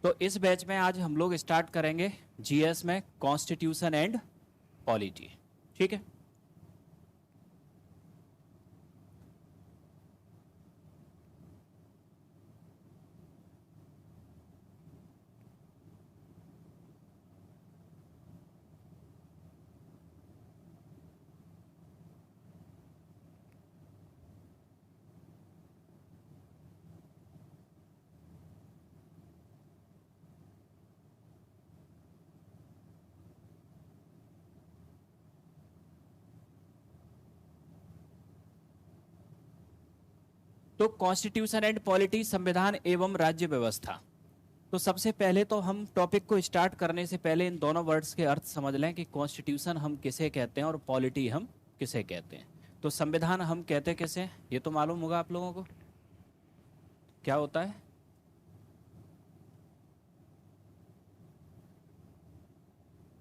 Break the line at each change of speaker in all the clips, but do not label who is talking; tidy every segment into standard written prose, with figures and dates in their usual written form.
तो इस बैच में आज हम लोग स्टार्ट करेंगे जीएस में कॉन्स्टिट्यूशन एंड पॉलिटी। ठीक है। तो कॉन्स्टिट्यूशन एंड पॉलिटी, संविधान एवं राज्य व्यवस्था। तो सबसे पहले तो हम टॉपिक को स्टार्ट करने से पहले इन दोनों वर्ड्स के अर्थ समझ लें कि कॉन्स्टिट्यूशन हम किसे कहते हैं और पॉलिटी हम किसे कहते हैं। तो संविधान हम कहते किसे हैं, ये तो मालूम होगा आप लोगों को क्या होता है।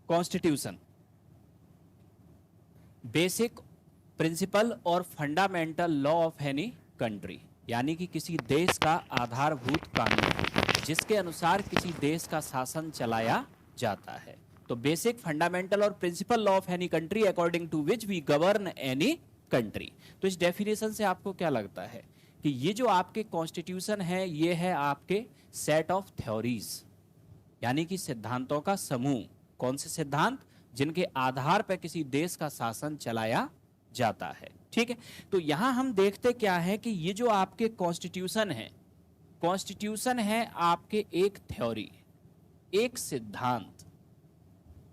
कॉन्स्टिट्यूशन बेसिक प्रिंसिपल और fundamental law of any country, यानी कि किसी देश का आधारभूत कानून जिसके अनुसार किसी देश का शासन चलाया जाता है। तो बेसिक फंडामेंटल और principal law of any country according to which we govern any country. तो इस डेफिनेशन से आपको क्या लगता है कि ये जो आपके कॉन्स्टिट्यूशन है ये है आपके सेट ऑफ थ्योरीज, यानी कि सिद्धांतों का समूह। कौन से सिद्धांत? जिनके आधार पर किसी देश का शासन चलाया जाता है। ठीक है। तो यहां हम देखते क्या है कि ये जो आपके कॉन्स्टिट्यूशन है, कॉन्स्टिट्यूशन है आपके एक थ्योरी, एक सिद्धांत।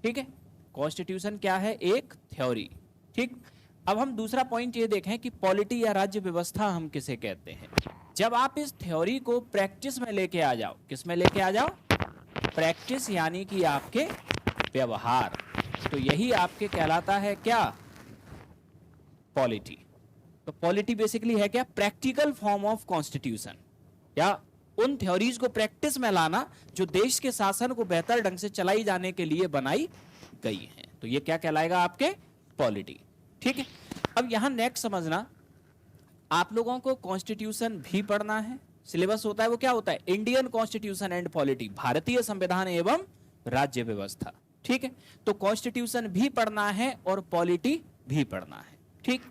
ठीक है। कॉन्स्टिट्यूशन क्या है? एक थ्योरी। ठीक। अब हम दूसरा पॉइंट ये देखें कि पॉलिटी या राज्य व्यवस्था हम किसे कहते हैं। जब आप इस थ्योरी को प्रैक्टिस में लेके आ जाओ, किस में लेके आ जाओ? प्रैक्टिस, यानी कि आपके व्यवहार। तो यही आपके कहलाता है क्या? पॉलिटी। तो पॉलिटी बेसिकली है क्या? प्रैक्टिकल फॉर्म ऑफ कॉन्स्टिट्यूशन, या उन थ्योरीज को प्रैक्टिस में लाना जो देश के शासन को बेहतर ढंग से चलाई जाने के लिए बनाई गई हैं। तो ये क्या कहलाएगा? आपके पॉलिटी। ठीक है। अब यहां नेक्स्ट समझना, आप लोगों को कॉन्स्टिट्यूशन भी पढ़ना है। सिलेबस होता है वो क्या होता है? इंडियन कॉन्स्टिट्यूशन एंड पॉलिटी, भारतीय संविधान एवं राज्य व्यवस्था। ठीक है। तो कॉन्स्टिट्यूशन भी पढ़ना है और पॉलिटी भी पढ़ना है। ठीक।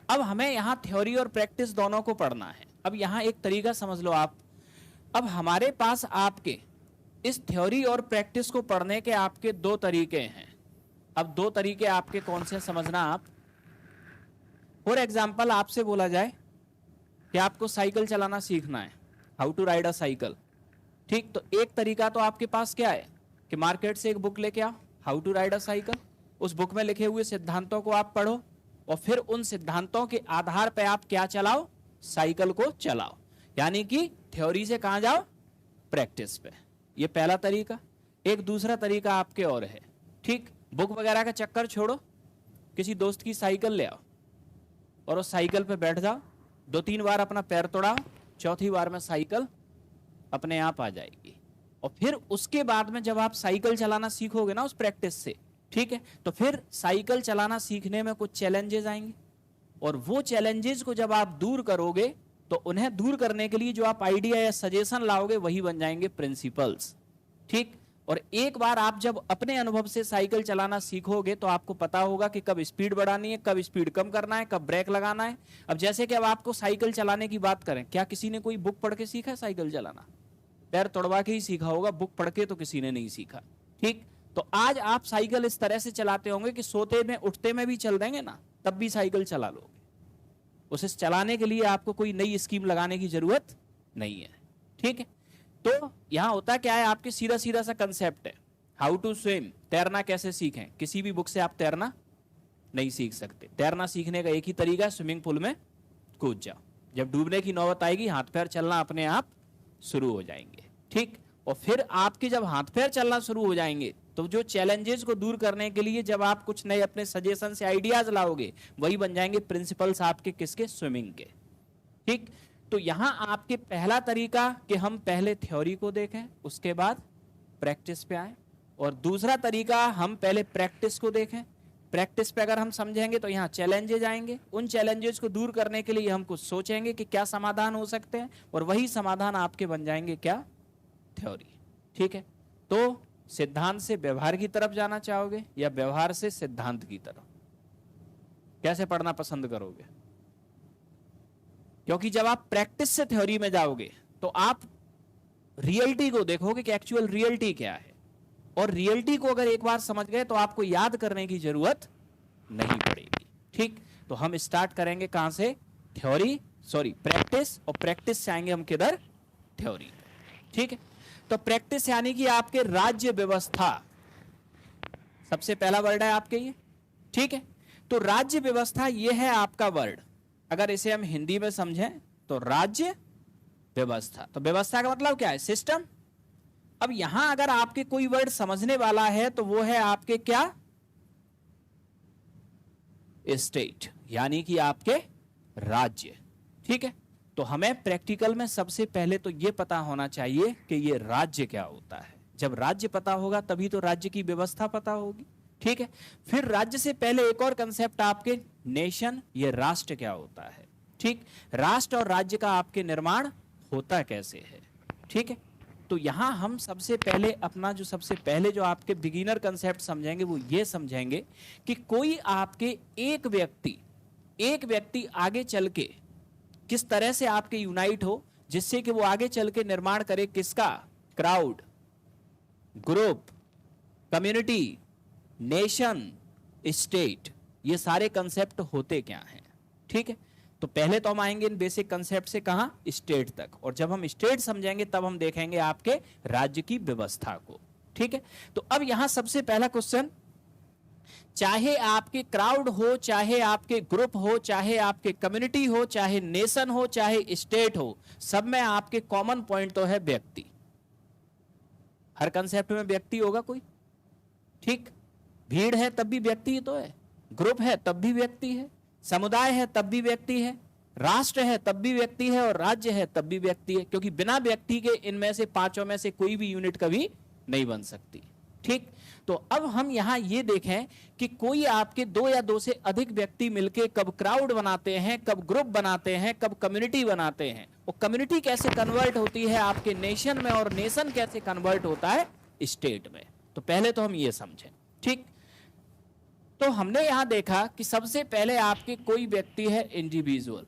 अब हमें यहां थ्योरी और प्रैक्टिस दोनों को पढ़ना है। अब यहां एक तरीका समझ लो आप। अब हमारे पास आपके इस थ्योरी और प्रैक्टिस को पढ़ने के आपके दो तरीके हैं। अब दो तरीके आपके कौन से समझना आप। फॉर एग्जाम्पल आपसे बोला जाए कि आपको साइकिल चलाना सीखना है, how to ride a cycle. ठीक। तो एक तरीका तो आपके पास क्या है कि मार्केट से एक बुक लेके आओ, how to ride a cycle. उस बुक में लिखे हुए सिद्धांतों को आप पढ़ो और फिर उन सिद्धांतों के आधार पर आप क्या चलाओ? साइकिल को चलाओ। यानी कि थ्योरी से कहां जाओ? प्रैक्टिस पे। ये पहला तरीका। एक दूसरा तरीका आपके और है। ठीक। बुक वगैरह का चक्कर छोड़ो, किसी दोस्त की साइकिल ले आओ और उस साइकिल पे बैठ जाओ, 2-3 बार अपना पैर तोड़ाओ, चौथी बार में साइकिल अपने आप आ जाएगी। और फिर उसके बाद में जब आप साइकिल चलाना सीखोगे ना उस प्रैक्टिस से, ठीक है, तो फिर साइकिल चलाना सीखने में कुछ चैलेंजेस आएंगे और वो चैलेंजेस को जब आप दूर करोगे तो उन्हें दूर करने के लिए जो आप आइडिया या सजेशन लाओगे वही बन जाएंगे प्रिंसिपल्स। ठीक। और एक बार आप जब अपने अनुभव से साइकिल चलाना सीखोगे तो आपको पता होगा कि कब स्पीड बढ़ानी है, कब स्पीड कम करना है, कब ब्रेक लगाना है। अब जैसे कि अब आपको साइकिल चलाने की बात करें, क्या किसी ने कोई बुक पढ़ के सीखा है साइकिल चलाना? पैर तोड़वा के ही सीखा होगा, बुक पढ़ के तो किसी ने नहीं सीखा। ठीक। तो आज आप साइकिल इस तरह से चलाते होंगे कि सोते में उठते में भी चल देंगे ना, तब भी साइकिल चला लोगे। उसे चलाने के लिए आपको कोई नई स्कीम लगाने की जरूरत नहीं है। ठीक है। तो यहां होता क्या है, आपके सीधा सीधा सा कंसेप्ट है, हाउ टू स्विम, तैरना कैसे सीखें। किसी भी बुक से आप तैरना नहीं सीख सकते। तैरना सीखने का एक ही तरीका है, स्विमिंग पूल में कूद जाओ। जब डूबने की नौबत आएगी हाथ पैर चलना अपने आप शुरू हो जाएंगे। ठीक। और फिर आपके जब हाथ पैर चलना शुरू हो जाएंगे तो जो चैलेंजेस को दूर करने के लिए जब आप कुछ नए अपने सजेशन से आइडियाज लाओगे वही बन जाएंगे प्रिंसिपल्स आपके किसके? स्विमिंग के। ठीक। तो यहां आपके पहला तरीका कि हम पहले थ्योरी को देखें उसके बाद प्रैक्टिस पे आए, और दूसरा तरीका हम पहले प्रैक्टिस को देखें। प्रैक्टिस पे अगर हम समझेंगे तो यहाँ चैलेंजेज आएंगे, उन चैलेंजेस को दूर करने के लिए हम कुछ सोचेंगे कि क्या समाधान हो सकते हैं और वही समाधान आपके बन जाएंगे क्या? थ्योरी। ठीक है, तो सिद्धांत से व्यवहार की तरफ जाना चाहोगे या व्यवहार से सिद्धांत की तरफ? कैसे पढ़ना पसंद करोगे? क्योंकि जब आप प्रैक्टिस से थ्योरी में जाओगे तो आप रियलिटी को देखोगे कि एक्चुअल रियलिटी क्या है, और रियलिटी को अगर एक बार समझ गए तो आपको याद करने की जरूरत नहीं पड़ेगी। ठीक, तो हम स्टार्ट करेंगे कहां से? थ्योरी, सॉरी प्रैक्टिस, और प्रैक्टिस से आएंगे हम किधर? थ्योरी। ठीक है, तो प्रैक्टिस यानी कि आपके राज्य व्यवस्था, सबसे पहला वर्ड है आपके ये। ठीक है, तो राज्य व्यवस्था ये है आपका वर्ड। अगर इसे हम हिंदी में समझें तो राज्य व्यवस्था, तो व्यवस्था का मतलब क्या है? सिस्टम। अब यहां अगर आपके कोई वर्ड समझने वाला है तो वो है आपके क्या? स्टेट, यानी कि आपके राज्य। ठीक है, तो हमें प्रैक्टिकल में सबसे पहले तो ये पता होना चाहिए कि ये राज्य क्या होता है। जब राज्य पता होगा तभी तो राज्य की व्यवस्था पता होगी। ठीक है, फिर राज्य से पहले एक और कंसेप्ट आपके नेशन, ये राष्ट्र क्या होता है। ठीक, राष्ट्र और राज्य का आपके निर्माण होता कैसे है। ठीक है, तो यहां हम सबसे पहले अपना जो सबसे पहले जो आपके बिगिनर कंसेप्ट समझेंगे वो ये समझेंगे कि कोई आपके एक व्यक्ति आगे चल के किस तरह से आपके यूनाइट हो, जिससे कि वो आगे चल के निर्माण करे किसका? Crowd, group, community, nation, state. ये सारे कंसेप्ट होते क्या हैं? ठीक है, तो पहले तो हम आएंगे इन बेसिक कंसेप्ट से कहां? स्टेट तक, और जब हम स्टेट समझेंगे तब हम देखेंगे आपके राज्य की व्यवस्था को। ठीक है, तो अब यहां सबसे पहला क्वेश्चन, चाहे आपके क्राउड हो, चाहे आपके ग्रुप हो, चाहे आपके कम्युनिटी हो, चाहे नेशन हो, चाहे स्टेट हो, सब में आपके कॉमन पॉइंट तो है व्यक्ति। हर कंसेप्ट में व्यक्ति होगा कोई। ठीक, भीड़ है तब भी व्यक्ति ही तो है, ग्रुप है तब भी व्यक्ति है, समुदाय है तब भी व्यक्ति है, राष्ट्र है तब भी व्यक्ति है, और राज्य है तब भी व्यक्ति है, क्योंकि बिना व्यक्ति के इनमें से पांचों में से कोई भी यूनिट कभी नहीं बन सकती। ठीक, तो अब हम यहां ये देखें कि कोई आपके दो या दो से अधिक व्यक्ति मिलके कब क्राउड बनाते हैं, कब ग्रुप बनाते हैं, कब कम्युनिटी बनाते हैं, और कम्युनिटी कैसे कन्वर्ट होती है आपके नेशन में, और नेशन कैसे कन्वर्ट होता है स्टेट में। तो पहले तो हम ये समझें। ठीक, तो हमने यहां देखा कि सबसे पहले आपके कोई व्यक्ति है इंडिविजुअल।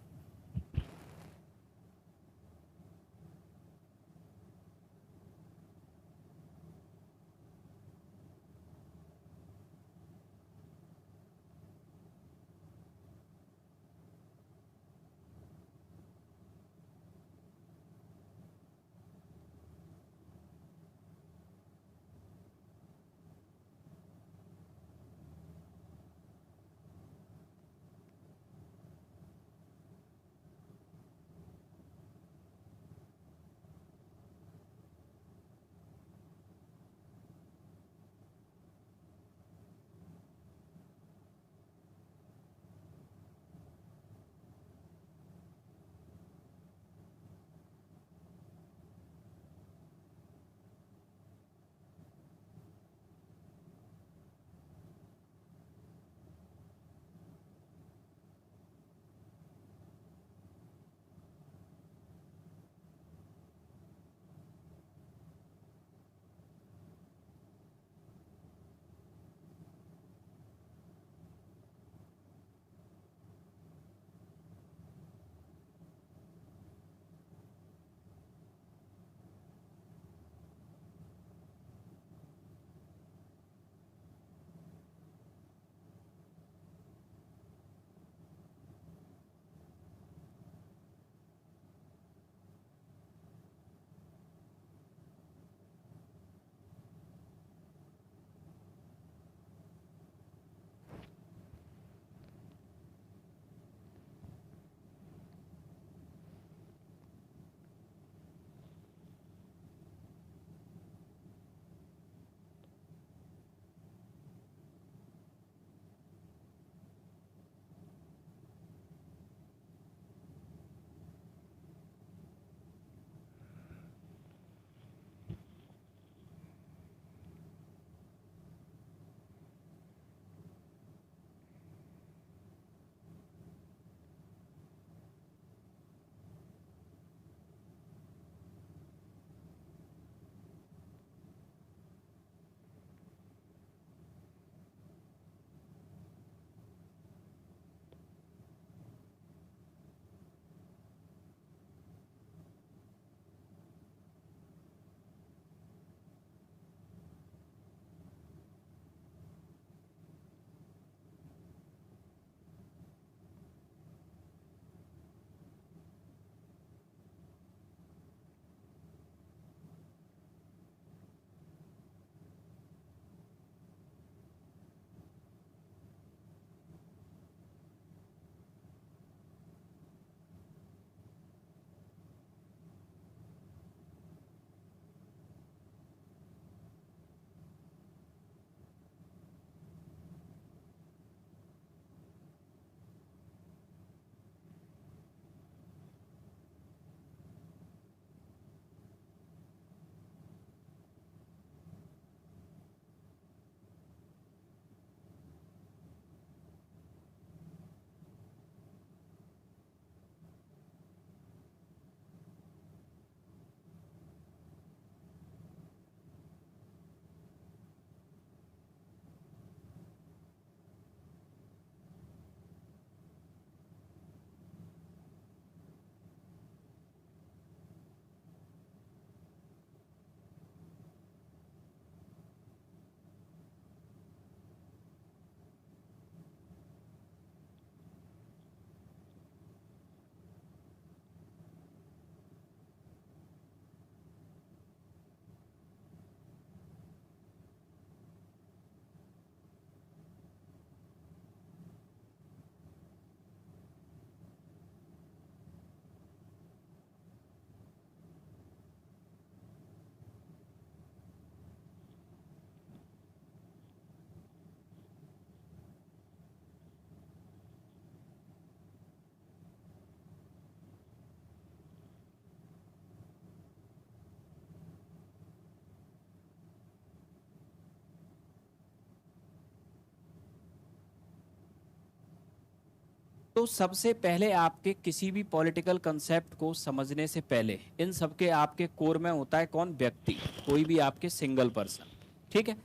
तो सबसे पहले आपके किसी भी पॉलिटिकल कंसेप्ट को समझने से पहले इन सबके आपके कोर में होता है कौन? व्यक्ति, कोई भी आपके सिंगल पर्सन, ठीक है।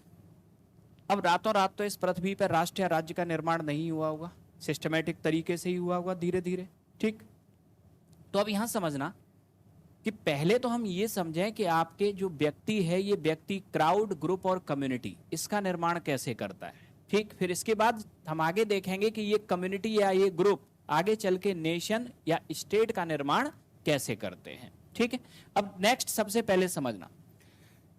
अब रातों रात तो इस पृथ्वी पर राष्ट्र या राज्य का निर्माण नहीं हुआ होगा, सिस्टमेटिक तरीके से ही हुआ होगा, धीरे धीरे, ठीक। तो अब यहां समझना कि पहले तो हम ये समझें कि आपके जो व्यक्ति है, ये व्यक्ति क्राउड, ग्रुप और कम्युनिटी, इसका निर्माण कैसे करता है, ठीक। फिर इसके बाद हम आगे देखेंगे कि ये कम्युनिटी या ये ग्रुप आगे चल के नेशन या स्टेट का निर्माण कैसे करते हैं, ठीक है। अब नेक्स्ट सबसे पहले समझना,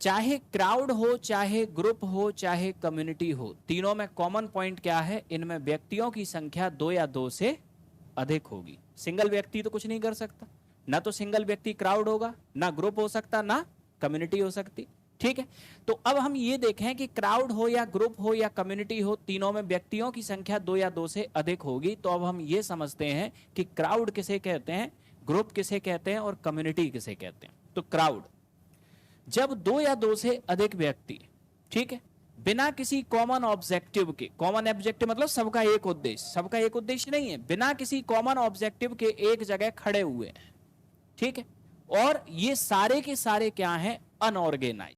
चाहे क्राउड हो, चाहे ग्रुप हो, चाहे कम्युनिटी हो, तीनों में कॉमन पॉइंट क्या है? इनमें व्यक्तियों की संख्या 2 या 2 से अधिक होगी। सिंगल व्यक्ति तो कुछ नहीं कर सकता, ना तो सिंगल व्यक्ति क्राउड होगा, ना ग्रुप हो सकता, ना कम्युनिटी हो सकती, ठीक है। तो अब हम ये देखें कि क्राउड हो या ग्रुप हो या कम्युनिटी हो, तीनों में व्यक्तियों की संख्या 2 या 2 से अधिक होगी। तो अब हम ये समझते हैं कि क्राउड किसे कहते हैं, ग्रुप किसे कहते हैं और कम्युनिटी किसे कहते हैं। तो क्राउड, जब 2 या 2 से अधिक व्यक्ति, ठीक है, बिना किसी कॉमन ऑब्जेक्टिव के, कॉमन ऑब्जेक्टिव मतलब सबका एक उद्देश्य, सबका एक उद्देश्य नहीं है, बिना किसी कॉमन ऑब्जेक्टिव के एक जगह खड़े हुए हैं, ठीक है, और ये सारे के सारे क्या हैं? अनऑर्गेनाइज।